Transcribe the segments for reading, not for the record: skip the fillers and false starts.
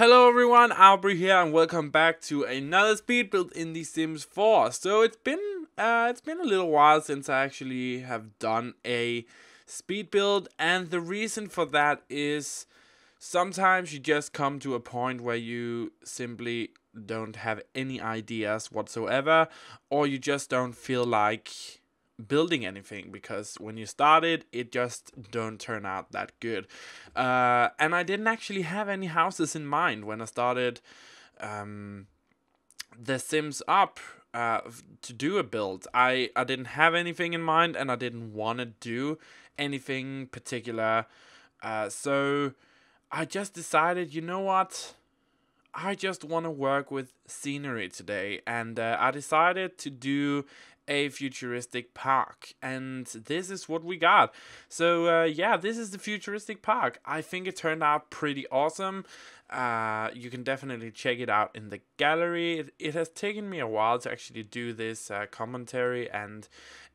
Hello everyone, Auvbri here, and welcome back to another speed build in The Sims 4. So it's been a little while since I actually have done a speed build, and the reason for that is sometimes you just come to a point where you simply don't have any ideas whatsoever, or you just don't feel like building anything, because when you started it just don't turn out that good. And I didn't actually have any houses in mind when I started The Sims up to do a build. I didn't have anything in mind, and I didn't want to do anything particular, so I just decided, you know what, I just want to work with scenery today, and I decided to do a futuristic park, and this is what we got. So yeah, this is the futuristic park. I think it turned out pretty awesome. You can definitely check it out in the gallery. It has taken me a while to actually do this commentary and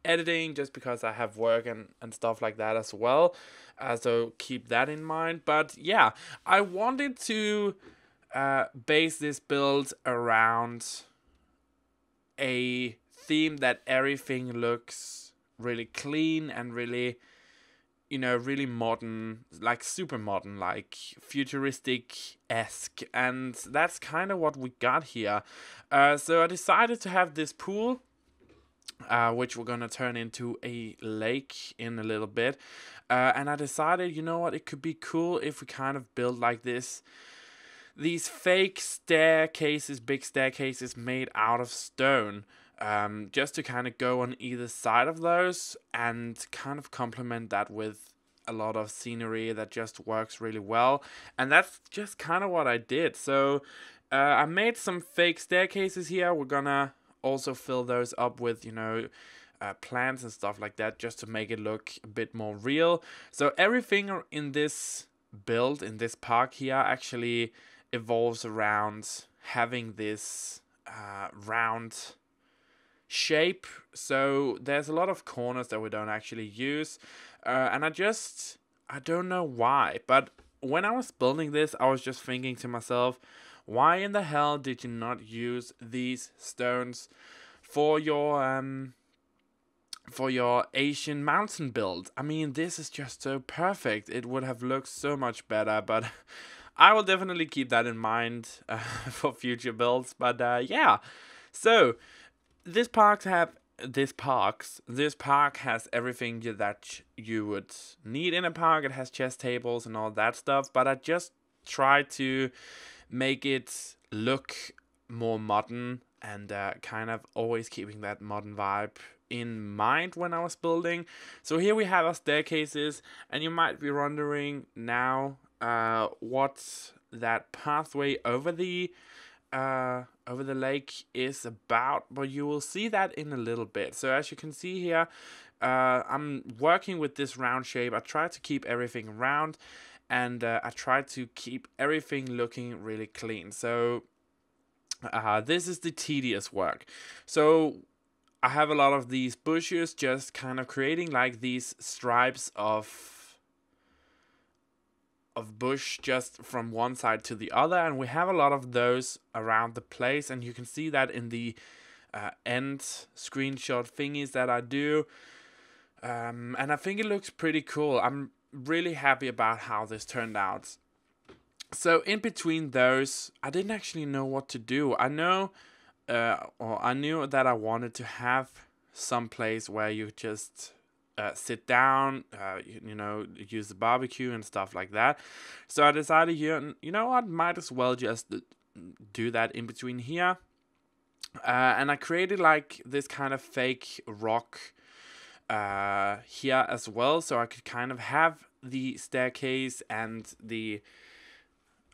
editing, just because I have work and stuff like that as well. So keep that in mind. But yeah, I wanted to base this build around a theme that everything looks really clean and really, really modern, like super modern, like futuristic-esque, and that's kind of what we got here. So I decided to have this pool, which we're gonna turn into a lake in a little bit, and I decided, you know what, it could be cool if we kind of build like these fake staircases, big staircases made out of stone, just to kind of go on either side of those and kind of complement that with a lot of scenery that just works really well. And that's just kind of what I did. So I made some fake staircases here. We're gonna also fill those up with, plants and stuff like that, just to make it look a bit more real. So everything in this build, in this park here, actually evolves around having this round shape. So there's a lot of corners that we don't actually use, and I don't know why, but when I was building this, I was just thinking to myself, why in the hell did you not use these stones for your Asian mountain build? I mean, this is just so perfect. It would have looked so much better, but I will definitely keep that in mind for future builds. But yeah, so this park has everything that you would need in a park. It has chess tables and all that stuff, but I just tried to make it look more modern, and kind of always keeping that modern vibe in mind when I was building. So here we have our staircases, and you might be wondering now what that pathway over the lake is about, but you will see that in a little bit. So as you can see here, I'm working with this round shape. I try to keep everything round, and I try to keep everything looking really clean. So this is the tedious work. So I have a lot of these bushes, just kind of creating like these stripes of bush just from one side to the other, and we have a lot of those around the place, and you can see that in the end screenshot thingies that I do, and I think it looks pretty cool. I'm really happy about how this turned out. So in between those, I didn't actually know what to do. I knew that I wanted to have some place where you just sit down, use the barbecue and stuff like that. So I decided, you know what, might as well just do that in between here. And I created like this kind of fake rock here as well, so I could kind of have the staircase and the,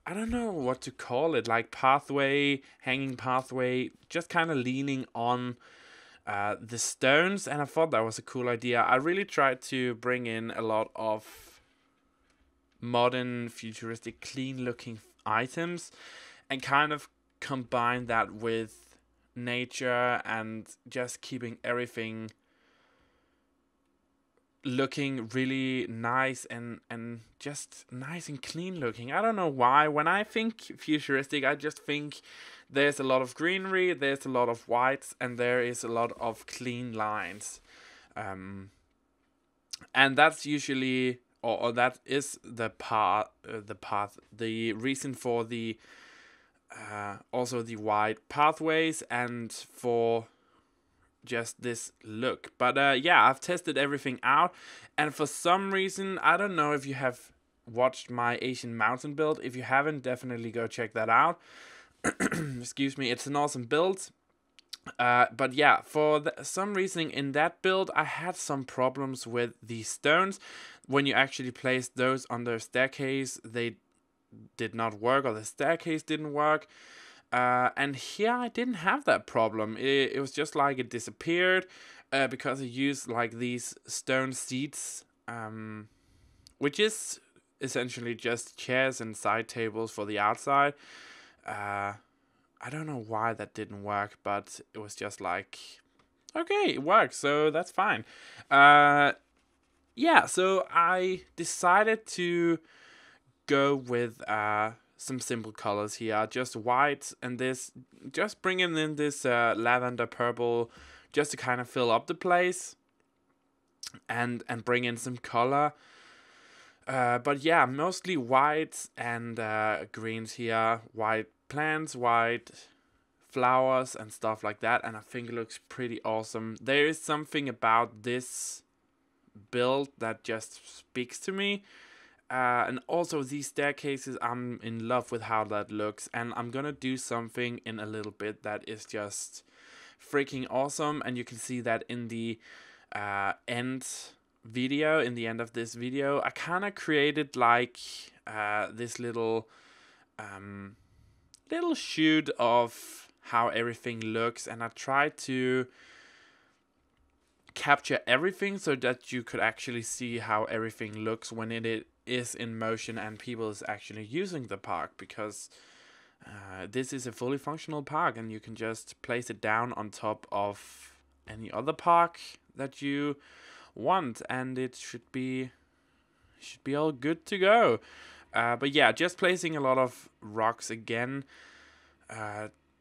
I don't know what to call it, like pathway, hanging pathway, just kind of leaning on the stones, and I thought that was a cool idea. I really tried to bring in a lot of modern, futuristic, clean-looking items, and kind of combine that with nature and just keeping everything looking really nice and just nice and clean looking. I don't know why. When I think futuristic, I just think there's a lot of greenery, there's a lot of whites, and there is a lot of clean lines. And that's usually, or that is the path, the reason for the also the wide pathways and for just this look. But yeah, I've tested everything out, and for some reason, I don't know if you have watched my Asian mountain build. If you haven't, definitely go check that out. Excuse me, it's an awesome build. But yeah, for some reason in that build, I had some problems with the stones. When you actually placed those on the staircase, they did not work, or the staircase didn't work. And here I didn't have that problem. It was just like it disappeared because I used like these stone seats, which is essentially just chairs and side tables for the outside. I don't know why that didn't work, but it was just like, okay, it works, so that's fine. Yeah, so I decided to go with some simple colors here, just white and this, just bringing in this lavender purple, just to kind of fill up the place and bring in some color. But yeah, mostly white and greens here, white plants, white flowers and stuff like that, and I think it looks pretty awesome. There is something about this build that just speaks to me. And also these staircases, I'm in love with how that looks, and I'm gonna do something in a little bit that is just freaking awesome, and you can see that in the end video, in the end of this video. I kind of created like this little shoot of how everything looks, and I tried to capture everything so that you could actually see how everything looks when it is in motion and people is actually using the park, because this is a fully functional park and you can just place it down on top of any other park that you want, and it should be all good to go. But yeah, just placing a lot of rocks again,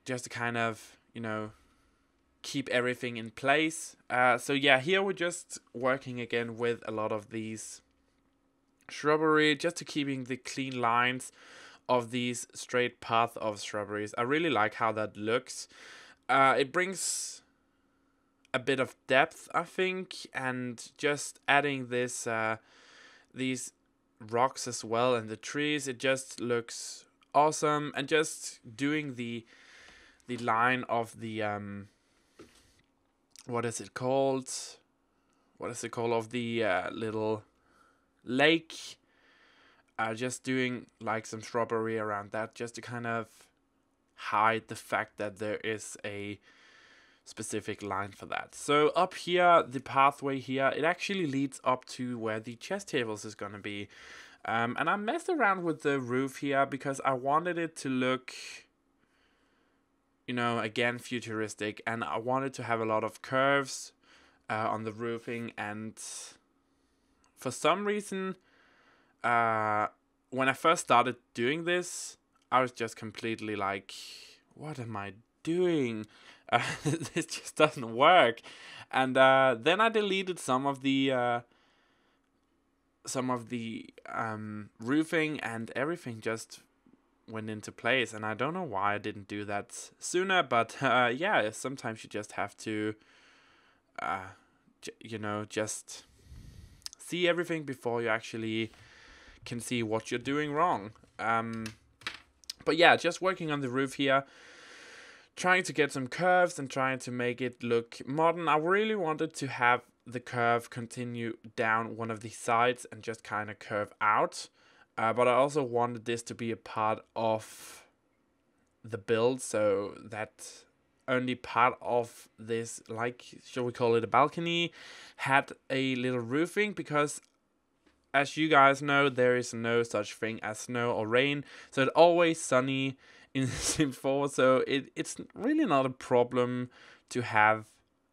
just to kind of, you know, keep everything in place. So yeah, here we're just working again with a lot of these shrubbery, just to keeping the clean lines of these straight path of shrubberies. I really like how that looks. It brings a bit of depth, I think, and just adding this these rocks as well and the trees, it just looks awesome. And just doing the line of the what is it called of the little lake, just doing like some shrubbery around that, just to kind of hide the fact that there is a specific line for that. So up here, the pathway here, it actually leads up to where the chess tables is gonna be. And I messed around with the roof here because I wanted it to look, you know, again, futuristic, and I wanted to have a lot of curves on the roofing. And for some reason, when I first started doing this, I was just completely like, what am I doing? This just doesn't work. And then I deleted some of the roofing, and everything just went into place. And I don't know why I didn't do that sooner, but yeah, sometimes you just have to you know, just see everything before you actually can see what you're doing wrong. But yeah, just working on the roof here, trying to get some curves and trying to make it look modern. I really wanted to have the curve continue down one of the sides and just kind of curve out. But I also wanted this to be a part of the build, so that only part of this, like, shall we call it a balcony, had a little roofing, because as you guys know, there is no such thing as snow or rain, so it's always sunny in Sim 4, so it's really not a problem to have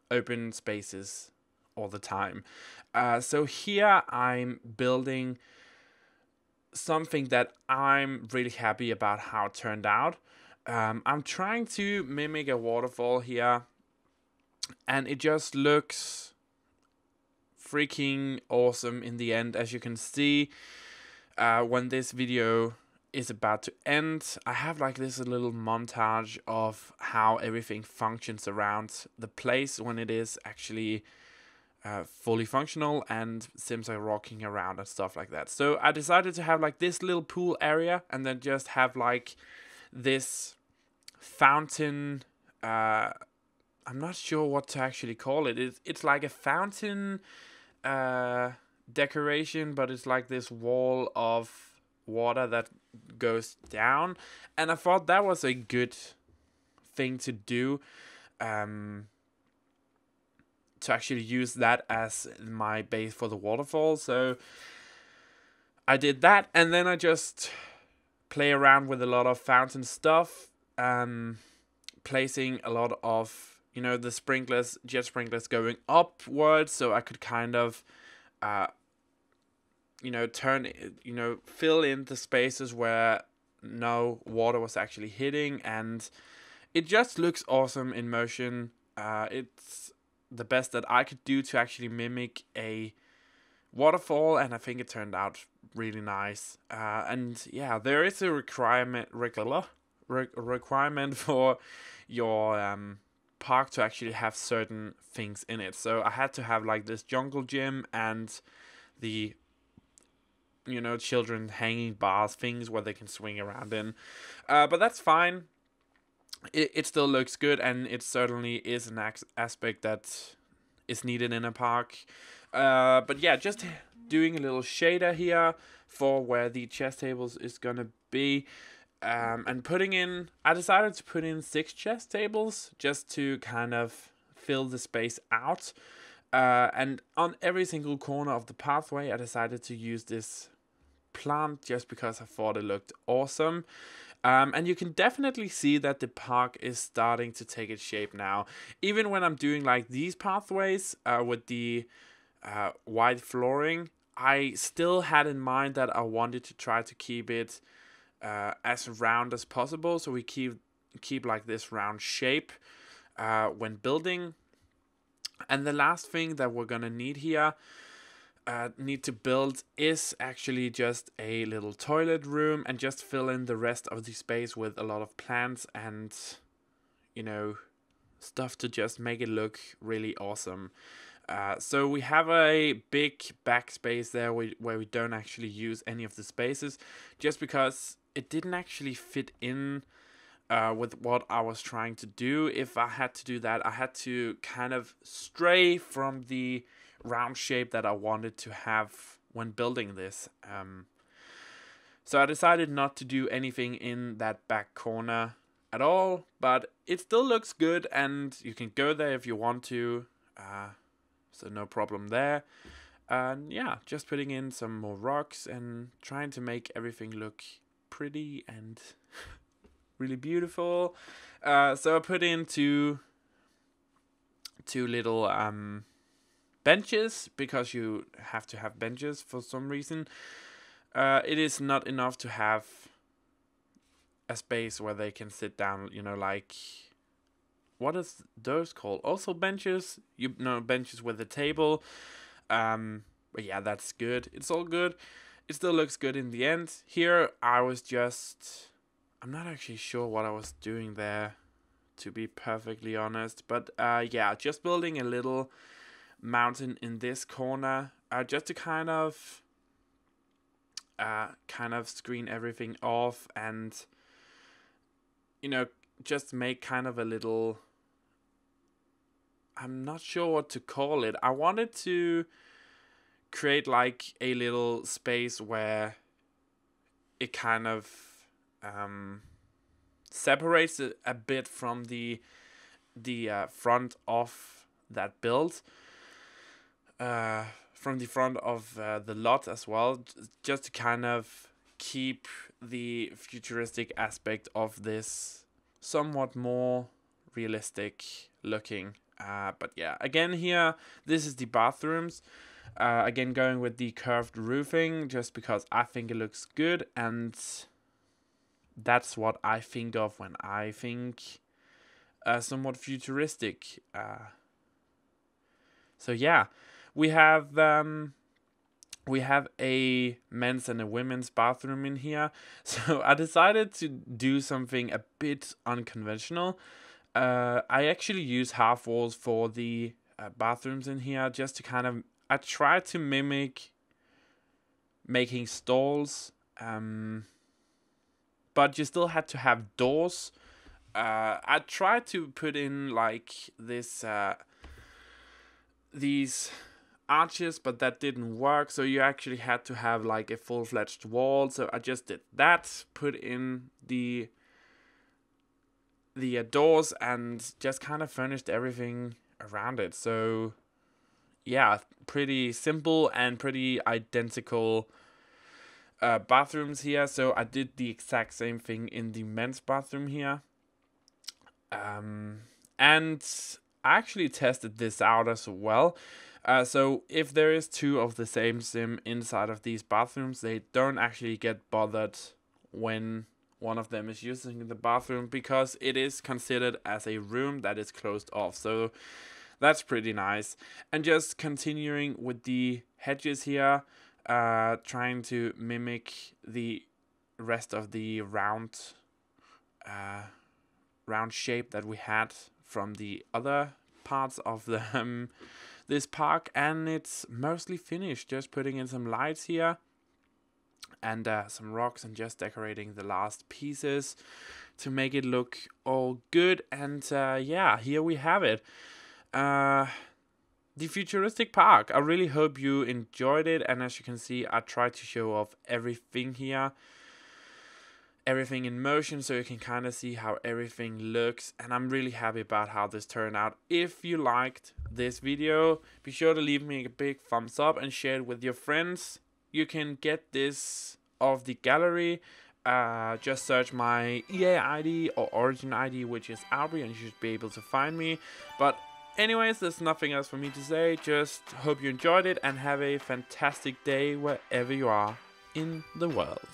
open spaces all the time. So here I'm building something that I'm really happy about how it turned out. I'm trying to mimic a waterfall here, and it just looks freaking awesome in the end. As you can see, when this video is about to end, I have like this little montage of how everything functions around the place when it is actually fully functional and Sims are rocking around and stuff like that. So I decided to have like this little pool area, and then just have like this fountain. I'm not sure what to actually call it. It's like a fountain decoration, but it's like this wall of water that goes down, and I thought that was a good thing to do, to actually use that as my base for the waterfall. So I did that, and then I just play around with a lot of fountain stuff, placing a lot of, you know, the sprinklers, jet sprinklers going upwards, so I could kind of you know, fill in the spaces where no water was actually hitting, and it just looks awesome in motion. It's the best that I could do to actually mimic a waterfall, and I think it turned out really nice. And yeah, there is a requirement for your park to actually have certain things in it. So I had to have like this jungle gym and the, you know, children hanging bars things where they can swing around in. But that's fine. It still looks good, and it certainly is an aspect that is needed in a park. But yeah, just doing a little shader here for where the chess tables is gonna be. And I decided to put in 6 chess tables just to kind of fill the space out. And on every single corner of the pathway, I decided to use this plant just because I thought it looked awesome. And you can definitely see that the park is starting to take its shape now. Even when I'm doing like these pathways with the white flooring, I still had in mind that I wanted to try to keep it as round as possible, so we keep like this round shape when building. And the last thing that we're gonna need here, need to build, is actually just a little toilet room, and just fill in the rest of the space with a lot of plants and, you know, stuff to just make it look really awesome. So we have a big backspace there where we don't actually use any of the spaces, just because it didn't actually fit in with what I was trying to do. If I had to do that, I had to kind of stray from the round shape that I wanted to have when building this. So I decided not to do anything in that back corner at all, but it still looks good, and you can go there if you want to. So no problem there. And yeah, just putting in some more rocks and trying to make everything look pretty and really beautiful. So I put in two little benches, because you have to have benches for some reason. It is not enough to have a space where they can sit down, you know, like, what is those called? Also benches, you know, benches with a table. But yeah, that's good. It's all good. It still looks good in the end. Here, I'm not actually sure what I was doing there, to be perfectly honest. But yeah, just building a little mountain in this corner, just to kind of screen everything off, and, you know, just make kind of a little, I'm not sure what to call it. I wanted to create like a little space where it kind of separates it a bit from the front of that build, from the front of the lot as well, just to kind of keep the futuristic aspect of this somewhat more realistic looking. But yeah, again here, this is the bathrooms. Again, going with the curved roofing just because I think it looks good, and that's what I think of when I think somewhat futuristic. So yeah, we have a men's and a women's bathroom in here. So I decided to do something a bit unconventional. I actually use half walls for the bathrooms in here just to kind of, I tried to mimic making stalls, but you still had to have doors. I tried to put in like this, these arches, but that didn't work, so you actually had to have like a full-fledged wall. So I just did that, put in the doors, and just kind of furnished everything around it. So yeah, pretty simple and pretty identical bathrooms here. So I did the exact same thing in the men's bathroom here, and I actually tested this out as well. So if there is two of the same sim inside of these bathrooms, they don't actually get bothered when one of them is using the bathroom, because it is considered as a room that is closed off. So that's pretty nice. And just continuing with the hedges here, trying to mimic the rest of the round shape that we had from the other parts of the this park, and it's mostly finished. Just putting in some lights here and some rocks, and just decorating the last pieces to make it look all good. And yeah, here we have it, the futuristic park. I really hope you enjoyed it, and as you can see, I tried to show off everything here, everything in motion, so you can kind of see how everything looks. And I'm really happy about how this turned out. If you liked this video, be sure to leave me a big thumbs up and share it with your friends. You can get this off the gallery. Just search my EA ID or Origin ID, which is Auvbri, and you should be able to find me. But anyways, there's nothing else for me to say. Just hope you enjoyed it and have a fantastic day wherever you are in the world.